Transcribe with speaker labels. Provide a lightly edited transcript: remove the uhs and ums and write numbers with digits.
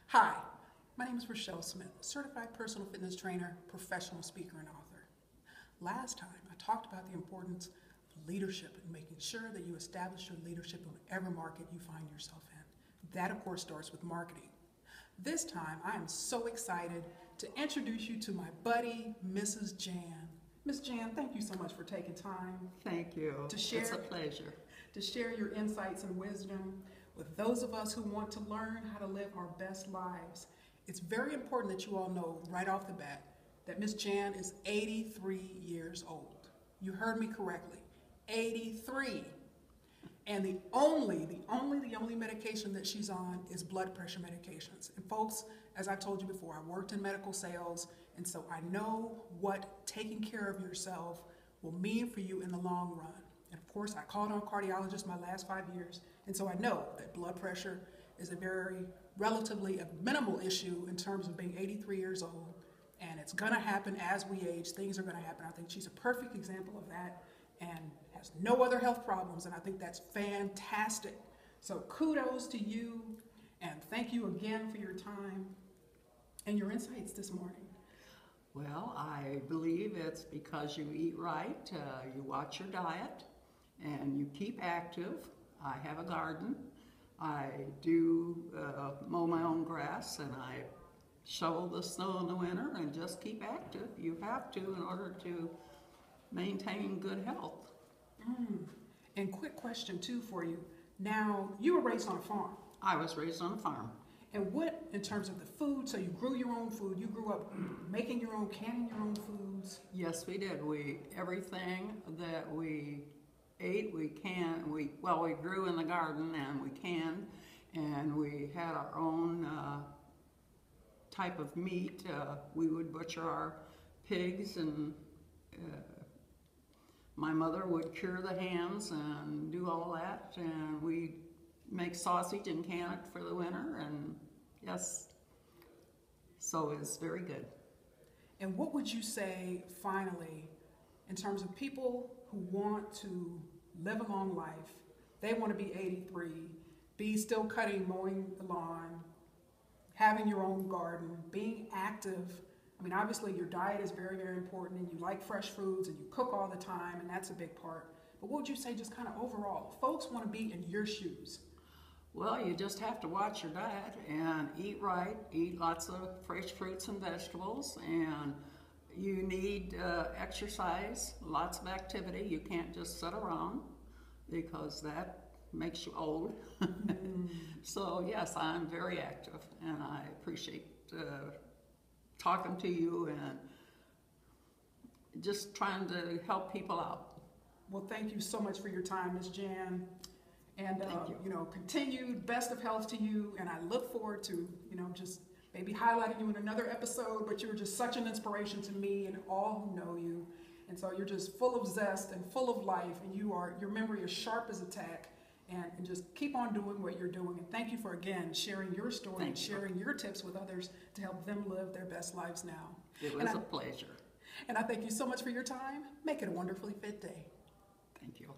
Speaker 1: Hi, my name is Rachelle Smith, certified personal fitness trainer, professional speaker, and author. Last time, I talked about the importance of leadership and making sure that you establish your leadership in whatever market you find yourself in. That, of course, starts with marketing. This time, I am so excited to introduce you to my buddy, Mrs. Jan. Miss Jan, thank you so much for taking time
Speaker 2: Thank you.
Speaker 1: to share,
Speaker 2: It's a pleasure.
Speaker 1: to share your insights and wisdom with those of us who want to learn how to live our best lives. It's very important that you all know right off the bat that Miss Jan is 83 years old. You heard me correctly, 83. And the only medication that she's on is blood pressure medications. And folks, as I told you before, I worked in medical sales, and so I know what taking care of yourself will mean for you in the long run. And of course, I called on cardiologists my last 5 years, and so I know that blood pressure is a very relatively a minimal issue in terms of being 83 years old, and it's gonna happen as we age. Things are gonna happen. I think she's a perfect example of that and has no other health problems, and I think that's fantastic. So kudos to you, and thank you again for your time and your insights this morning.
Speaker 2: Well, I believe it's because you eat right, you watch your diet, and you keep active. I have a garden. I do mow my own grass, and I shovel the snow in the winter and just keep active. You have to in order to maintain good health.
Speaker 1: And quick question too for you. Now, you were raised on a farm.
Speaker 2: I was raised on a farm.
Speaker 1: And what, in terms of the food, so you grew your own food, you grew up making your own, canning your own foods?
Speaker 2: Yes, we did. Everything that we ate, we grew in the garden and we canned, and we had our own type of meat. We would butcher our pigs, and my mother would cure the hams and do all that, and we make sausage and can it for the winter, and yes, so it's very good.
Speaker 1: And what would you say, finally, in terms of people who want to live a long life, they want to be 83, be still mowing the lawn, having your own garden, being active. I mean, obviously your diet is very, very important, and you like fresh foods and you cook all the time, and that's a big part. But what would you say just kind of overall? Folks want to be in your shoes.
Speaker 2: Well, you just have to watch your diet and eat right, eat lots of fresh fruits and vegetables, and you need exercise, lots of activity. You can't just sit around because that makes you old. So yes, I'm very active, and I appreciate talking to you and just trying to help people out.
Speaker 1: Well, thank you so much for your time, Ms. Jan. And,
Speaker 2: you.
Speaker 1: Continued best of health to you. And I look forward to, just maybe highlighting you in another episode, but you're just such an inspiration to me and all who know you. And so you're just full of zest and full of life, and your memory is sharp as a tack, and just keep on doing what you're doing. And thank you for, again, sharing your story and sharing your tips with others to help them live their best lives now.
Speaker 2: It was a pleasure.
Speaker 1: And I thank you so much for your time. Make it a wonderfully fit day.
Speaker 2: Thank you.